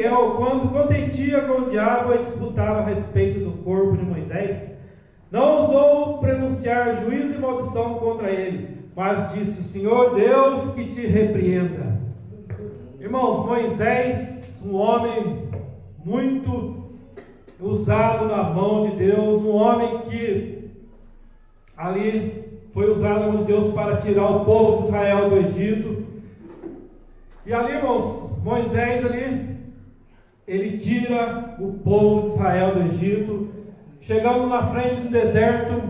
Quando contendia com o diabo e disputava a respeito do corpo de Moisés, não ousou pronunciar juízo e maldição contra ele, mas disse: o Senhor Deus que te repreenda. Irmãos, Moisés, um homem muito usado na mão de Deus, um homem que ali foi usado na mão de Deus para tirar o povo de Israel do Egito. E ali, irmãos, Moisés ali, ele tira o povo de Israel do Egito, chegando na frente do deserto,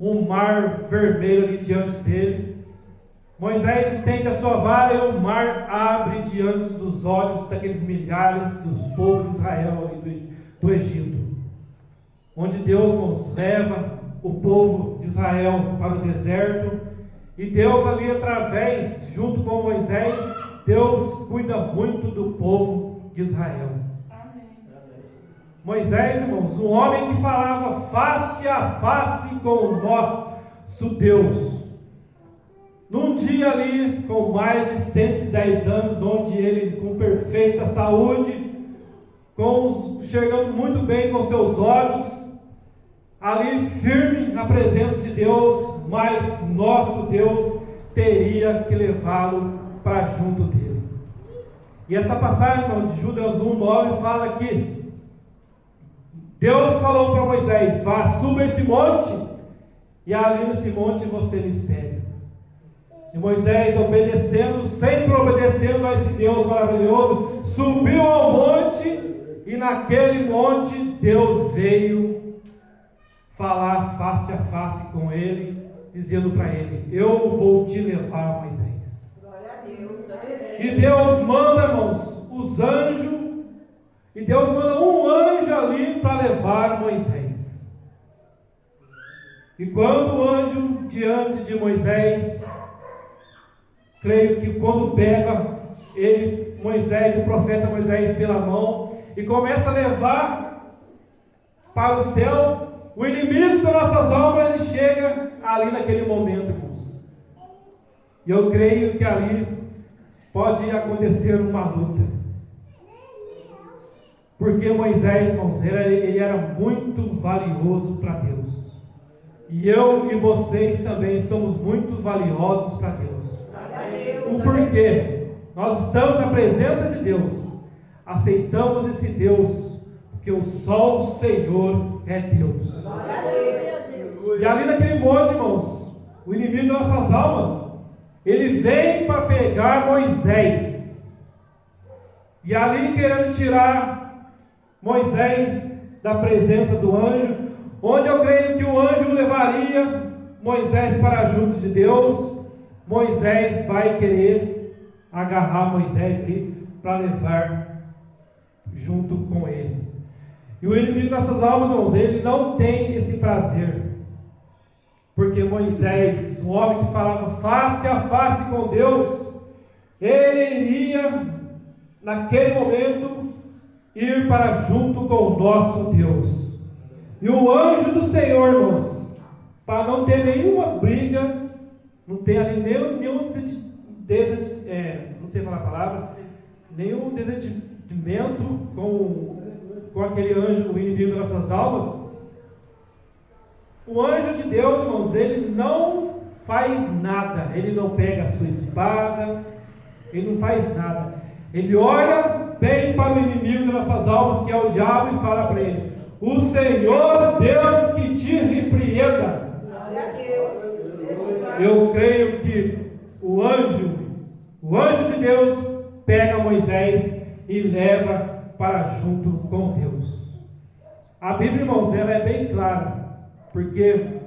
um mar vermelho ali diante dele. Moisés estende a sua vara e o mar abre diante dos olhos daqueles milhares dos povos de Israel ali do Egito, onde Deus, irmãos, leva o povo de Israel para o deserto, e Deus ali através, junto com Moisés, Deus cuida muito do povo de Israel. Moisés, irmãos, um homem que falava face a face com o nosso Deus. Num dia ali, com mais de 110 anos, onde ele com perfeita saúde, enxergando muito bem com seus olhos, ali firme na presença de Deus, mas nosso Deus teria que levá-lo para junto dele. E essa passagem, irmão, de Judas 1:9 fala que Deus falou para Moisés: vá, suba esse monte, e ali nesse monte você me espere. E Moisés, obedecendo, sempre obedecendo a esse Deus maravilhoso, subiu ao monte, e naquele monte Deus veio falar face a face com ele, dizendo para ele: eu vou te levar, Moisés. Glória a Deus. E Deus manda, irmãos, os anjos, e Deus manda um anjo ali para levar Moisés. E quando o anjo diante de Moisés, creio que quando pega ele, Moisés, o profeta Moisés, pela mão, e começa a levar para o céu, o inimigo das nossas almas, ele chega ali naquele momento, irmãos. E eu creio que ali pode acontecer uma luta. Porque Moisés, irmãos, ele era muito valioso para Deus. E eu e vocês também somos muito valiosos para Deus. O porquê? Nós estamos na presença de Deus. Aceitamos esse Deus, porque só o Senhor é Deus. E ali naquele monte, irmãos, o inimigo das nossas almas, ele vem para pegar Moisés. E ali querendo tirar Moisés da presença do anjo, onde eu creio que o anjo levaria Moisés para junto de Deus. Moisés vai querer agarrar Moisés ali para levar junto com ele. E o inimigo dessas almas, irmãos, ele não tem esse prazer. Porque Moisés, um homem que falava face a face com Deus, ele iria, naquele momento, ir para junto com o nosso Deus. E o anjo do Senhor, irmãos, para não ter nenhuma briga, não tem ali nenhum não sei falar a palavra, nenhum desentendimento com aquele anjo, o inimigo das nossas almas. O anjo de Deus, irmãos, ele não faz nada. Ele não pega a sua espada, ele não faz nada. Ele olha bem para o inimigo das nossas almas, que é o diabo, e fala para ele: o Senhor Deus que te repreenda. Glória a Deus. Eu creio que o anjo de Deus pega Moisés e leva para junto com Deus. A Bíblia, irmãos, ela é bem clara, porque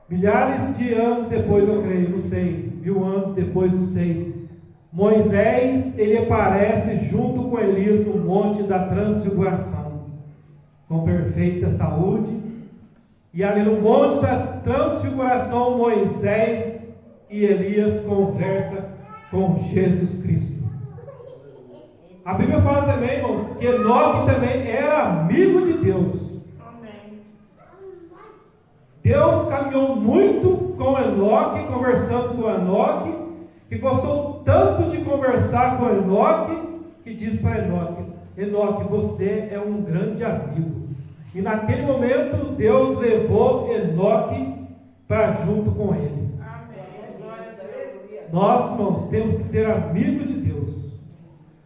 milhares de anos depois, eu creio, não sei, 1000 anos depois, não sei, Moisés, ele aparece junto com Elias no Monte da Transfiguração, com perfeita saúde. E ali no Monte da Transfiguração, Moisés e Elias conversam com Jesus Cristo. A Bíblia fala também, irmãos, que Enoque também era amigo de Deus. Amém. Deus caminhou muito com Enoque, conversando com Enoque, que gostou tanto de conversar com Enoque, que diz para Enoque: Enoque, você é um grande amigo. E naquele momento, Deus levou Enoque para junto com ele. Nós, irmãos, temos que ser amigos de Deus,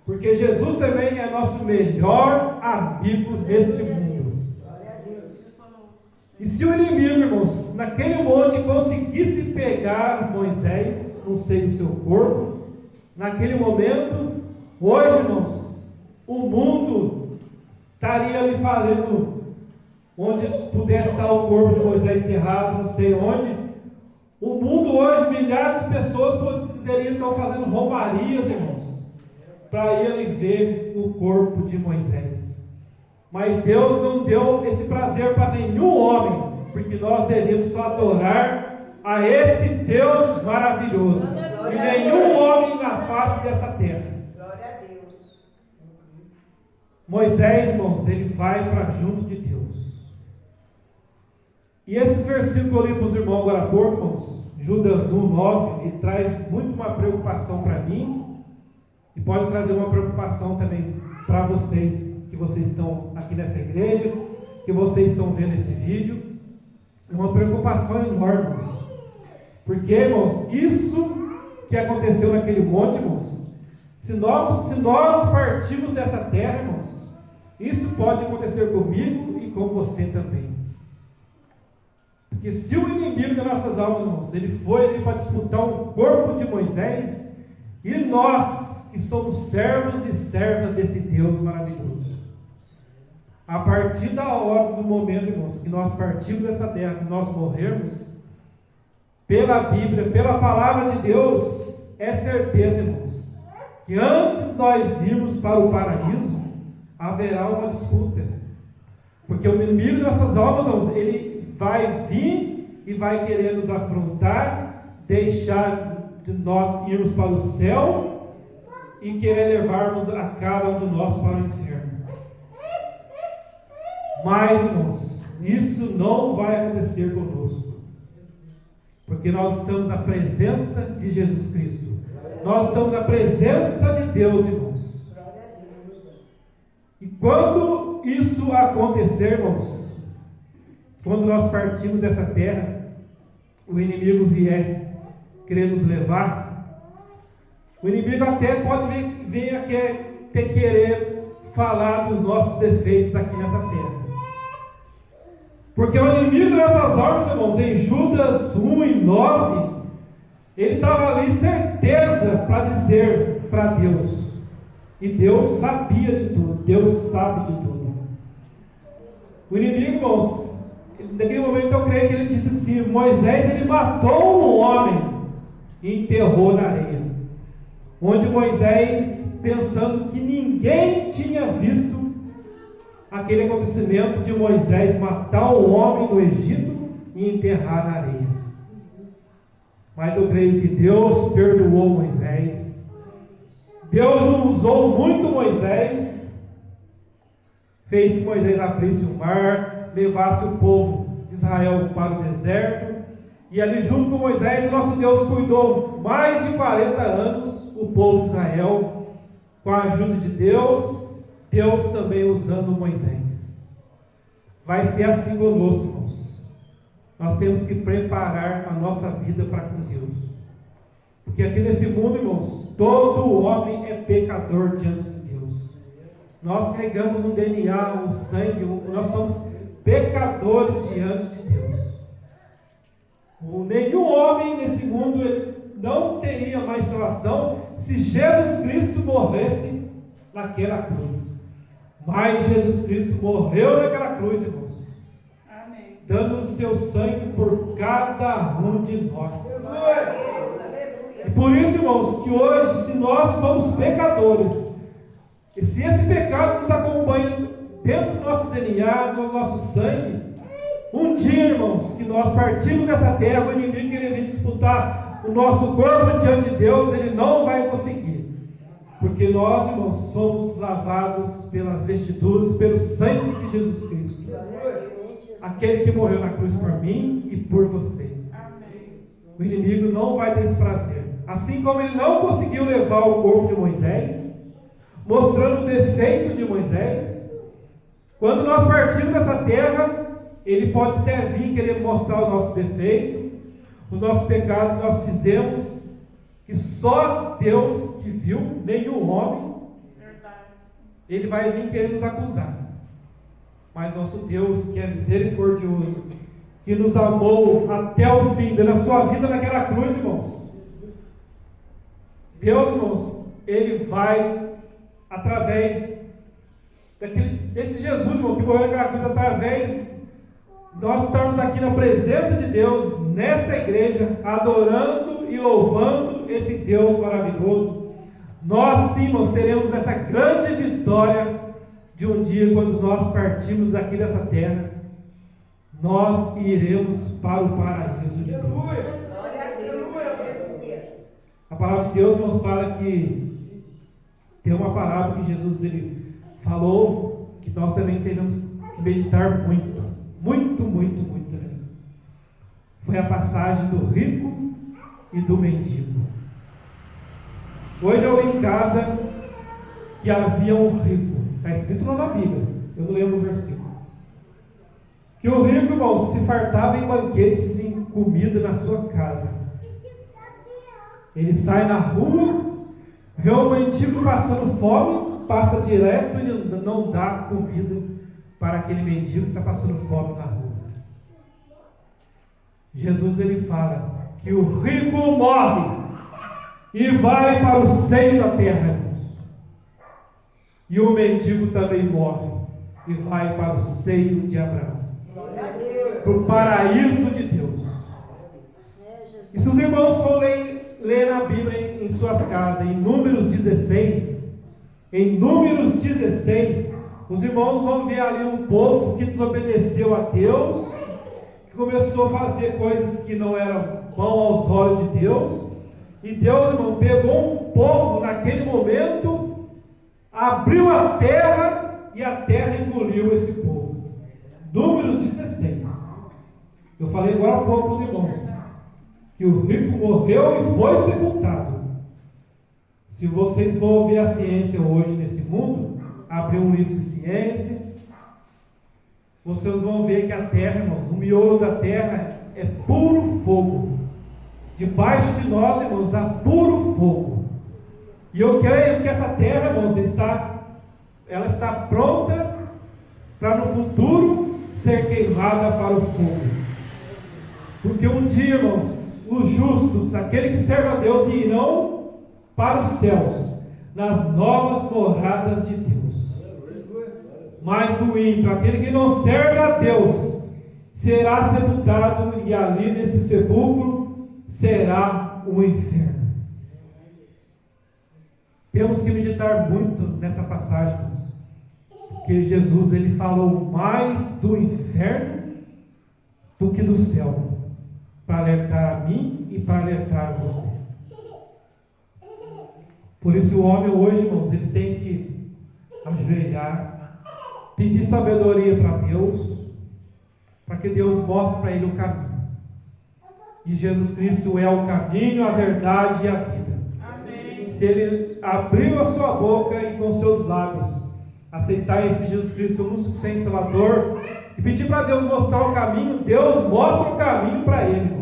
porque Jesus também é nosso melhor amigo neste mundo. E se o inimigo, irmãos, naquele monte conseguisse pegar Moisés no seio do seu corpo, naquele momento, hoje, irmãos, o mundo estaria ali falando onde pudesse estar o corpo de Moisés enterrado, não sei onde. O mundo hoje, milhares de pessoas poderiam estar fazendo romarias, irmãos, para ir ali ver o corpo de Moisés. Mas Deus não deu esse prazer para nenhum homem, porque nós devemos só adorar a esse Deus maravilhoso. E nenhum homem na face dessa terra. Glória a Deus. Moisés, irmãos, ele vai para junto de Deus. E esses versículos que eu li para os irmãos agora há pouco, irmãos, Judas 1:9, ele traz muito uma preocupação para mim, e pode trazer uma preocupação também para vocês, que vocês estão aqui nessa igreja, que vocês estão vendo esse vídeo. É uma preocupação enorme, irmãos. Porque, irmãos, isso que aconteceu naquele monte, irmãos, se nós partirmos dessa terra, irmãos, isso pode acontecer comigo e com você também. Porque se o inimigo das nossas almas, irmãos, ele foi ali para disputar o corpo de Moisés, e nós, que somos servos e servas desse Deus maravilhoso, a partir da hora, do momento, irmãos, que nós partimos dessa terra, que nós morrermos, pela Bíblia, pela palavra de Deus, é certeza, irmãos, que antes de nós irmos para o paraíso, haverá uma disputa. Porque o inimigo das nossas almas, irmãos, ele vai vir e vai querer nos afrontar, deixar de nós irmos para o céu e querer levarmos a cada um de nós para o inferno. Mas, irmãos, isso não vai acontecer conosco, porque nós estamos na presença de Jesus Cristo. Nós estamos na presença de Deus, irmãos. E quando isso acontecer, irmãos, quando nós partimos dessa terra, o inimigo vier querer nos levar, o inimigo até pode vir a querer falar dos nossos defeitos aqui nessa terra. Porque o inimigo dessas almas, irmãos, em Judas 1:9, ele estava ali certeza para dizer para Deus. E Deus sabia de tudo, Deus sabe de tudo. O inimigo, irmãos, naquele momento eu creio que ele disse assim: Moisés, ele matou um homem e enterrou na areia. Onde Moisés, pensando que ninguém tinha visto aquele acontecimento de Moisés matar um homem no Egito e enterrar na areia. Mas eu creio que Deus perdoou Moisés. Deus usou muito Moisés, fez que Moisés abrisse o mar, levasse o povo de Israel para o deserto, e ali junto com Moisés, nosso Deus cuidou mais de 40 anos o povo de Israel, com a ajuda de Deus, Deus também usando Moisés. Vai ser assim conosco, irmãos. Nós temos que preparar a nossa vida para com Deus, porque aqui nesse mundo, irmãos, todo homem é pecador diante de Deus. Nós carregamos um DNA, um sangue, nós somos pecadores diante de Deus. Nenhum homem nesse mundo não teria mais salvação se Jesus Cristo morresse naquela cruz. Mas Jesus Cristo morreu naquela cruz, irmãos. Amém. Dando o seu sangue por cada um de nós. E por isso, irmãos, que hoje, se nós somos pecadores, e se esse pecado nos acompanha dentro do nosso DNA, do nosso sangue, um dia, irmãos, que nós partimos dessa terra, o inimigo querer vir disputar o nosso corpo diante de Deus, ele não vai conseguir. Porque nós, irmãos, somos lavados pelas vestiduras, pelo sangue de Jesus Cristo. Aquele que morreu na cruz por mim e por você. O inimigo não vai ter esse prazer. Assim como ele não conseguiu levar o corpo de Moisés, mostrando o defeito de Moisés. Quando nós partimos dessa terra, ele pode até vir querer mostrar o nosso defeito, os nossos pecados que nós fizemos, que só Deus te viu, nenhum homem. Ele vai vir querer nos acusar. Mas nosso Deus, que é misericordioso, que nos amou até o fim, dando a sua vida naquela cruz, irmãos. Deus, irmãos, Ele vai, através desse Jesus, irmão, que morreu naquela cruz, através de nós estarmos aqui na presença de Deus, nessa igreja, adorando e louvando esse Deus maravilhoso. Nós sim, irmãos, teremos essa grande vitória de um dia, quando nós partimos aqui dessa terra, nós iremos para o paraíso de Deus. Glória a Deus. A palavra de Deus nos fala que tem uma palavra que Jesus ele falou, que nós também teremos que meditar muito, muito, muito, muito. Né? Foi a passagem do rico e do mendigo. Hoje eu vi em casa que havia um rico, está escrito lá na Bíblia, eu não lembro o versículo, que o rico, irmão, se fartava em banquetes, em comida na sua casa. Ele sai na rua, vê um mendigo passando fome, passa direto e não dá comida para aquele mendigo que está passando fome na rua. Jesus ele fala que o rico morre e vai para o seio da terra, irmãos. E o mendigo também morre e vai para o seio de Abraão, para o paraíso de Deus. E se os irmãos forem ler na Bíblia em suas casas, em Números 16, os irmãos vão ver ali um povo que desobedeceu a Deus, que começou a fazer coisas que não eram bom aos olhos de Deus. E Deus, irmão, pegou um povo naquele momento, abriu a terra e a terra engoliu esse povo. Número 16. Eu falei agora há pouco para os irmãos que o rico morreu e foi sepultado. Se vocês vão ouvir a ciência hoje nesse mundo, abrir um livro de ciência, vocês vão ver que a terra, irmãos, o miolo da terra é puro fogo. Debaixo de nós, irmãos, há puro fogo. E eu creio que essa terra, irmãos, ela está pronta para no futuro ser queimada para o fogo. Porque um dia, irmãos, os justos, aquele que serve a Deus, irão para os céus, nas novas moradas de Deus. Mas o ímpio, aquele que não serve a Deus, será sepultado, e ali nesse sepulcro será o inferno. Temos que meditar muito nessa passagem, porque Jesus ele falou mais do inferno do que do céu, para alertar a mim e para alertar a você. Por isso o homem hoje, irmãos, ele tem que ajoelhar, pedir sabedoria para Deus, para que Deus mostre para ele o caminho. E Jesus Cristo é o caminho, a verdade e a vida. Amém. Se ele abriu a sua boca e com seus lábios aceitar esse Jesus Cristo como suficiente Salvador e pedir para Deus mostrar o caminho, Deus mostra o caminho para ele, irmão.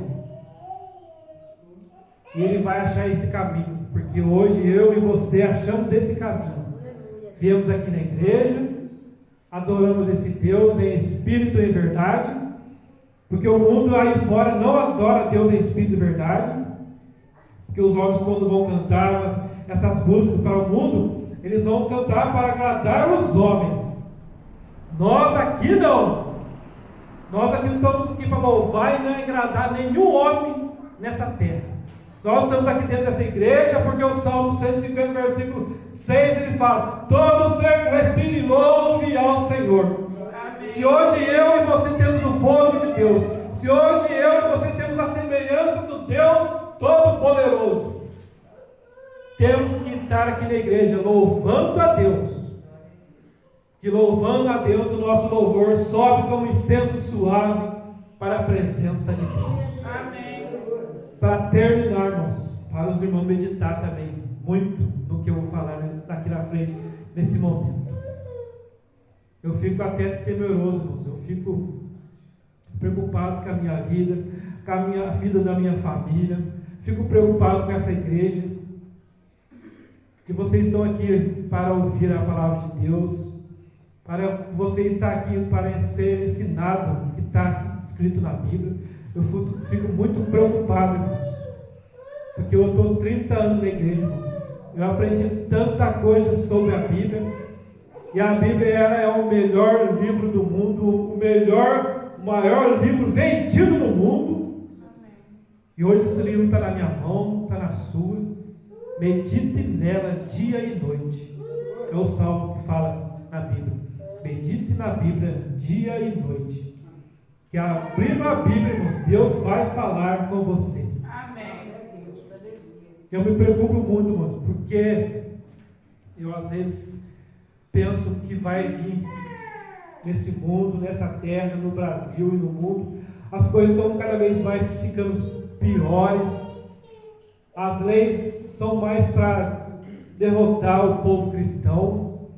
E ele vai achar esse caminho, porque hoje eu e você achamos esse caminho. Viemos aqui na igreja, adoramos esse Deus em espírito e em verdade, porque o mundo aí fora não adora Deus em espírito e verdade, porque os homens, quando vão cantar essas músicas para o mundo, eles vão cantar para agradar os homens. Nós aqui não. Nós aqui não estamos aqui para louvar e não agradar nenhum homem nessa terra. Nós estamos aqui dentro dessa igreja porque o Salmo 150, versículo 6, ele fala: todo ser que respire e louve ao Senhor. Amém. Se hoje eu e você temos o fogo de Deus, se hoje eu e você temos a semelhança do Deus Todo-Poderoso, temos que estar aqui na igreja louvando a Deus. Que louvando a Deus, o nosso louvor sobe como incenso suave para a presença de Deus. Amém. Para terminarmos, para os irmãos meditar também muito no que eu vou falar daqui aqui na frente nesse momento. Eu fico até temeroso, irmãos. Eu fico preocupado com a minha vida, com a minha vida da minha família. Fico preocupado com essa igreja. Que vocês estão aqui para ouvir a palavra de Deus, para você estar aqui para ser ensinado o que está escrito na Bíblia. Eu fico muito preocupado, irmãos, porque eu estou 30 anos na igreja, irmãos. Eu aprendi tanta coisa sobre a Bíblia, e a Bíblia é o melhor livro do mundo, o maior livro vendido no mundo. E hoje esse livro está na minha mão, está na sua. Medite nela dia e noite. É o salmo que fala na Bíblia. Medite na Bíblia dia e noite. Que abrindo a Bíblia, irmãos, Deus vai falar com você. Amém. Eu me preocupo muito, irmãos, porque eu às vezes penso que vai vir nesse mundo, nessa terra, no Brasil e no mundo, as coisas estão cada vez mais ficando piores. As leis são mais para derrotar o povo cristão.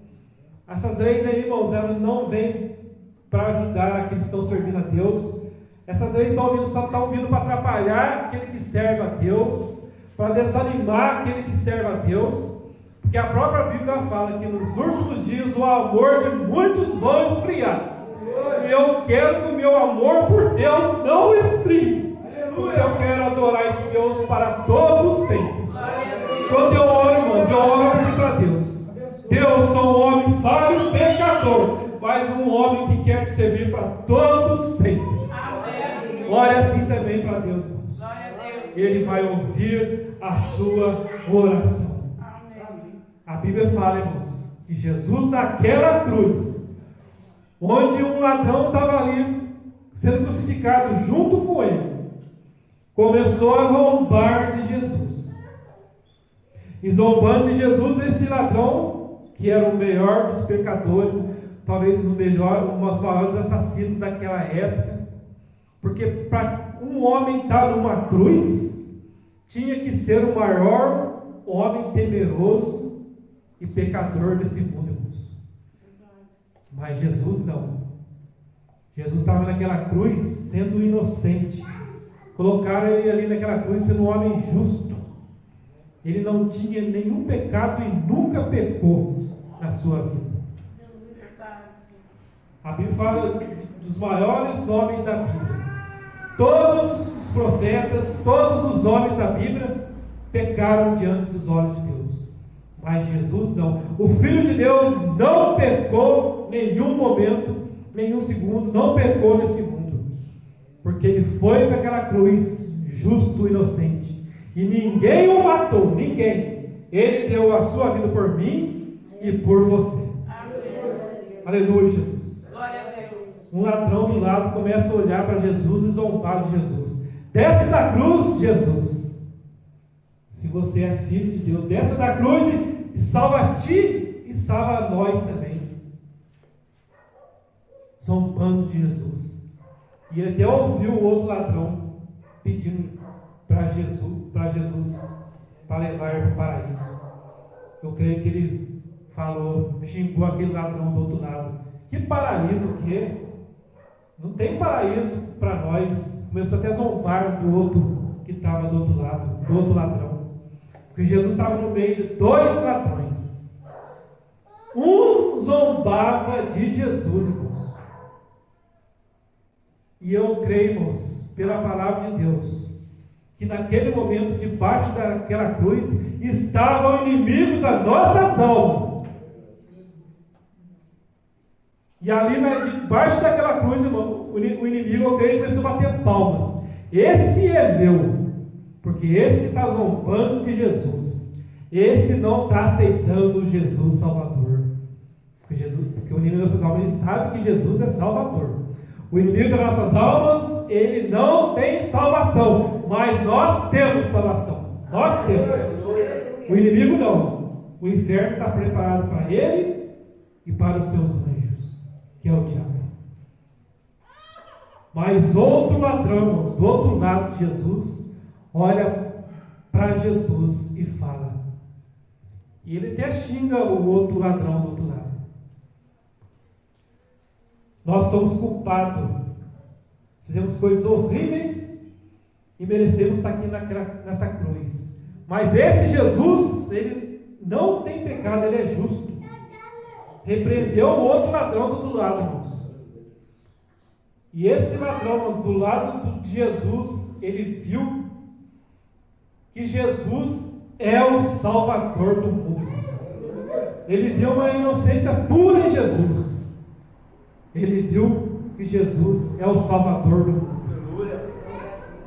Essas leis aí, irmãos, elas não vêm para ajudar aqueles que estão servindo a Deus. Essas leis só estão vindo para atrapalhar aquele que serve a Deus, para desanimar aquele que serve a Deus, porque a própria Bíblia fala que nos últimos dias o amor de muitos vão esfriar. E eu quero que o meu amor por Deus não esfrie. Porque eu quero adorar esse Deus para todos sempre. Quando eu oro, irmãos, eu oro assim para Deus. Deus, sou um homem falho, pecador, mas um homem que quer te servir para todos sempre. Ore assim também para Deus, irmãos. Ele vai ouvir a sua oração. A Bíblia fala, irmãos, que Jesus naquela cruz, onde um ladrão estava ali sendo crucificado junto com ele, começou a zombar de Jesus. E zombando de Jesus, esse ladrão, que era o melhor dos pecadores, talvez um dos maiores assassinos daquela época, porque para um homem estar numa cruz, tinha que ser o maior homem temeroso e pecador desse mundo, irmãos. Mas Jesus não. Jesus estava naquela cruz sendo inocente. Colocaram ele ali naquela cruz sendo um homem justo. Ele não tinha nenhum pecado e nunca pecou na sua vida. A Bíblia fala dos maiores homens da Bíblia. Todos os profetas, todos os homens da Bíblia pecaram diante dos olhos de Deus. Mas Jesus não. O Filho de Deus não pecou em nenhum momento, nenhum segundo, não pecou nesse mundo. Porque ele foi para aquela cruz, justo e inocente. E ninguém o matou, ninguém. Ele deu a sua vida por mim e por você. Amém. Aleluia, Jesus. Glória a Deus. Um ladrão do lado começa a olhar para Jesus e zombar de Jesus. Desce da cruz, Jesus. Se você é filho de Deus, desce da cruz e salva a ti e salva a nós também. Zombando de Jesus. E ele até ouviu o outro ladrão pedindo para Jesus para levar para o paraíso. Eu creio que ele falou, xingou aquele ladrão do outro lado. Que paraíso o quê? Não tem paraíso para nós. Começou até a zombar do outro que estava do outro lado, do outro ladrão. Porque Jesus estava no meio de dois ladrões. Um zombava de Jesus, irmãos. E eu creio, irmãos, pela palavra de Deus, que naquele momento, debaixo daquela cruz, estava o inimigo das nossas almas. E ali, debaixo daquela cruz, irmão, o inimigo, eu creio, começou a bater palmas. Esse é meu, porque esse está zombando de Jesus. Esse não está aceitando Jesus Salvador. Porque o inimigo das nossas almas, ele sabe que Jesus é Salvador. O inimigo das nossas almas, ele não tem salvação, mas nós temos salvação. Nós temos. O inimigo não. O inferno está preparado para ele e para os seus anjos, que é o diabo. Mas outro ladrão, do outro lado de Jesus, olha para Jesus e fala: E ele até xinga o outro ladrão do outro lado. Nós somos culpados. Fizemos coisas horríveis e merecemos estar aqui nessa cruz. Mas esse Jesus, ele não tem pecado, ele é justo. Repreendeu o outro ladrão do outro lado, irmãos. E esse ladrão do lado de Jesus, ele viu que Jesus é o Salvador do mundo, irmãos. Ele viu uma inocência pura em Jesus. Ele viu que Jesus é o Salvador do mundo.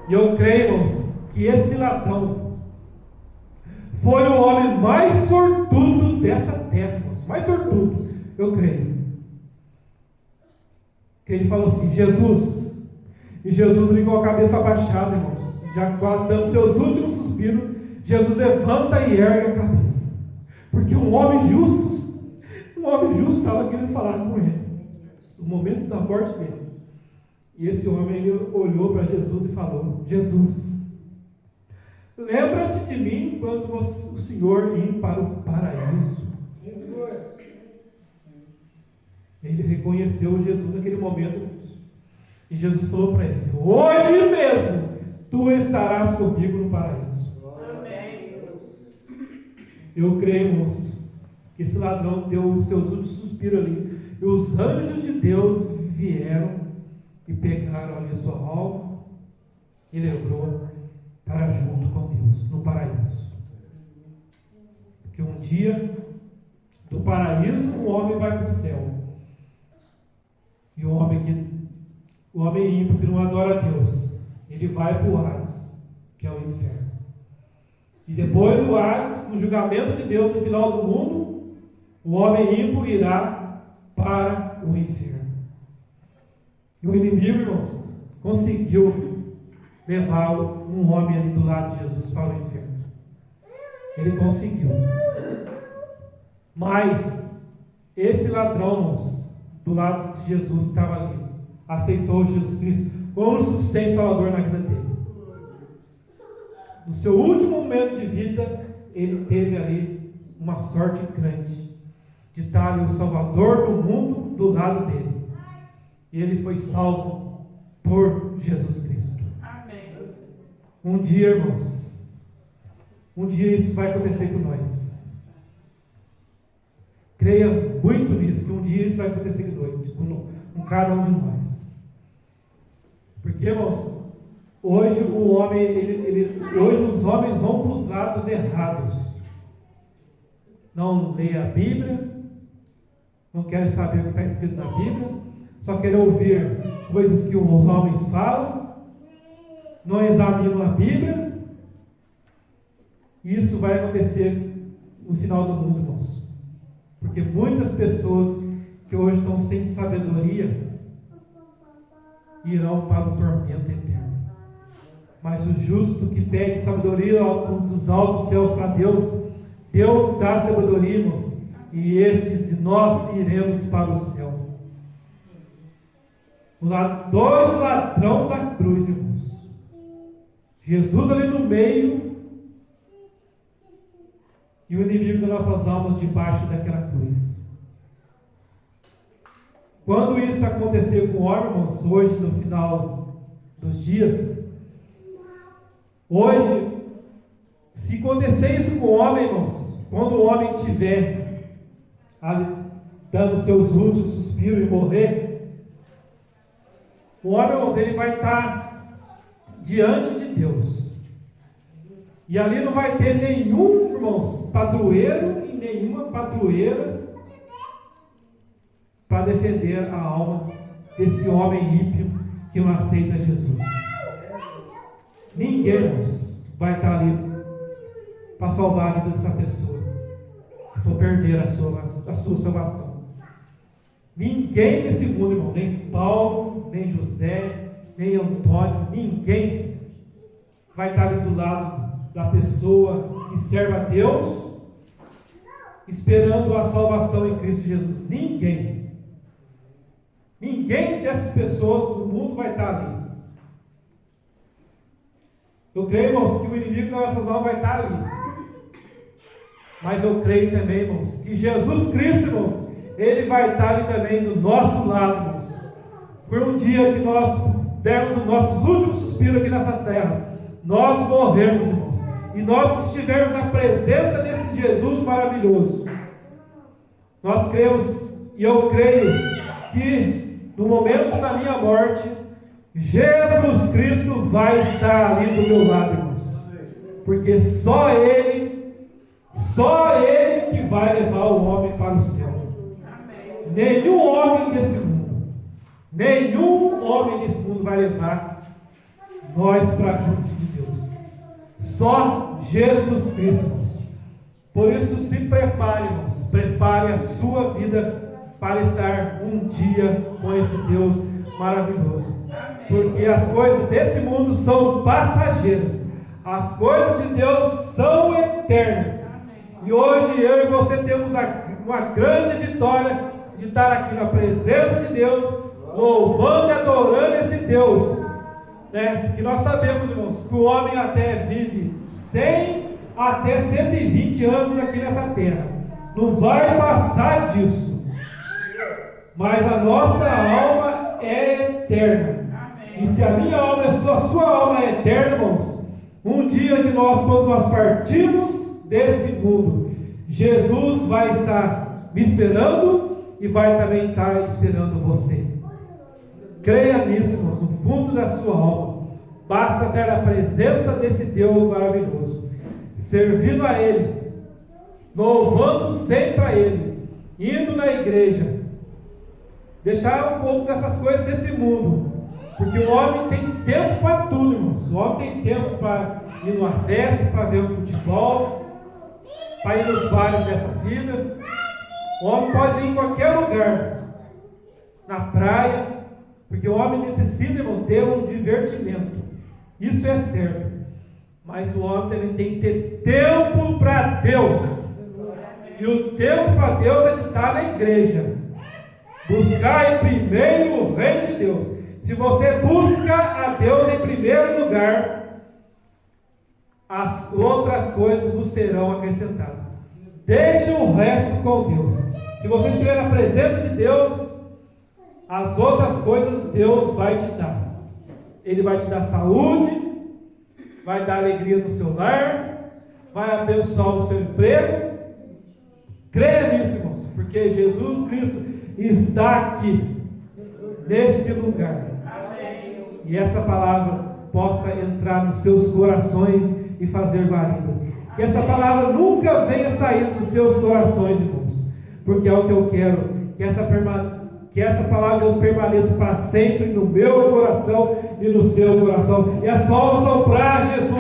E eu creio, irmãos, que esse ladrão foi o homem mais sortudo dessa terra, irmãos. Mais sortudo, eu creio. Que ele falou assim, Jesus. E Jesus vem com a cabeça abaixada, irmãos, já quase dando seus últimos suspiros. Jesus levanta e ergue a cabeça. Porque um homem justo estava querendo falar com ele. No momento da morte dele. E esse homem, ele olhou para Jesus e falou, Jesus, lembra-te de mim quando o Senhor ir para o paraíso. Ele reconheceu Jesus naquele momento. E Jesus falou para ele, hoje mesmo tu estarás comigo no paraíso. Amém. Eu creio, irmãos, que esse ladrão deu os seus últimos suspiros ali. E os anjos de Deus vieram e pegaram ali a sua alma e levou para junto com Deus, no paraíso. Porque um dia, do paraíso, o homem vai para o céu. E o homem ímpio que não adora a Deus, ele vai para o Hades, que é o inferno. E depois do Hades, no julgamento de Deus, no final do mundo, o homem ímpio irá para o inferno. E o inimigo, irmãos, conseguiu levar um homem ali do lado de Jesus para o inferno. Ele conseguiu. Mas esse ladrão, irmãos, do lado de Jesus, estava ali, aceitou Jesus Cristo como o suficiente Salvador na vida dele. No seu último momento de vida, ele teve ali uma sorte grande de estar ali o Salvador do mundo do lado dele. E ele foi salvo por Jesus Cristo. Amém. Um dia, irmãos, isso vai acontecer com nós. Creia muito nisso, que um dia isso vai acontecer com cada um de nós. Porque, irmãos, hoje hoje os homens vão para os lados errados. Não leem a Bíblia, não querem saber o que está escrito na Bíblia, só querem ouvir coisas que os homens falam, não examinam a Bíblia, e isso vai acontecer no final do mundo, irmãos. Porque muitas pessoas que hoje estão sem sabedoria irão para o tormento eterno. Mas o justo que pede sabedoria dos altos céus para Deus, Deus dá sabedoria, irmãos, e estes e nós iremos para o céu. Dois ladrão da cruz, irmãos. Jesus ali no meio e o inimigo das nossas almas debaixo daquela cruz. Quando isso acontecer com o homem, irmãos, hoje no final dos dias, hoje, se acontecer isso com o homem, irmãos, quando o homem estiver ali, dando seus últimos suspiros e morrer, o homem, irmãos, ele vai estar diante de Deus. E ali não vai ter nenhum, irmãos, padroeiro e nenhuma padroeira para defender a alma desse homem ímpio que não aceita Jesus. Ninguém, irmãos, vai estar ali para salvar a vida dessa pessoa que for perder a sua salvação. Ninguém nesse mundo, irmão, nem Paulo, nem José, nem Antônio, ninguém vai estar ali do lado da pessoa que serve a Deus, esperando a salvação em Cristo Jesus. Ninguém dessas pessoas do mundo vai estar ali. Eu creio, irmãos, que o inimigo da nossa alma vai estar ali. Mas eu creio também, irmãos, que Jesus Cristo, irmãos, Ele vai estar ali também do nosso lado, irmãos. Por um dia que nós dermos os nossos últimos suspiros aqui nessa terra, nós morremos, irmãos, e nós estivermos na presença desse Jesus maravilhoso. Nós cremos, e eu creio, que no momento da minha morte, Jesus Cristo vai estar ali do meu lado, irmãos. Porque só Ele que vai levar o homem para o céu. Nenhum homem desse mundo vai levar nós para junto de Deus. Só Jesus Cristo, irmãos. Por isso, se prepare, irmãos. Prepare a sua vida para estar um dia com esse Deus maravilhoso. Porque as coisas desse mundo são passageiras. As coisas de Deus são eternas. E hoje eu e você temos uma grande vitória de estar aqui na presença de Deus, louvando e adorando esse Deus, né? Porque nós sabemos, irmãos, que o homem até vive 100 até 120 anos aqui nessa terra. Não vai passar disso. Mas a nossa alma é eterna. E se a minha alma é a sua alma é eterna, irmãos, um dia que quando nós partimos desse mundo, Jesus vai estar me esperando e vai também estar esperando você. Creia nisso, irmãos, no fundo da sua alma. Basta ter a presença desse Deus maravilhoso, servindo a Ele, louvando sempre a Ele, indo na igreja, deixar um pouco dessas coisas desse mundo, porque o homem tem tempo para tudo, irmãos. O homem tem tempo para ir numa festa, para ver um futebol, para ir nos bares dessa vida. O homem pode ir em qualquer lugar, na praia, porque o homem necessita, irmão, ter um divertimento. Isso é certo. Mas o homem também tem que ter tempo para Deus. E o tempo para Deus é de estar na igreja. Buscar em primeiro o reino de Deus. Se você busca a Deus em primeiro lugar, as outras coisas vos serão acrescentadas. Deixe o resto com Deus. Se você estiver na presença de Deus, as outras coisas Deus vai te dar. Ele vai te dar saúde, vai dar alegria no seu lar, vai abençoar o seu emprego. Creia nisso, irmãos, porque Jesus Cristo está aqui, nesse lugar. E essa palavra possa entrar nos seus corações e fazer guarida. Que essa palavra nunca venha sair dos seus corações, irmãos, porque é o que eu quero, que essa palavra de Deus permaneça para sempre no meu coração e no seu coração. E as palmas são para Jesus.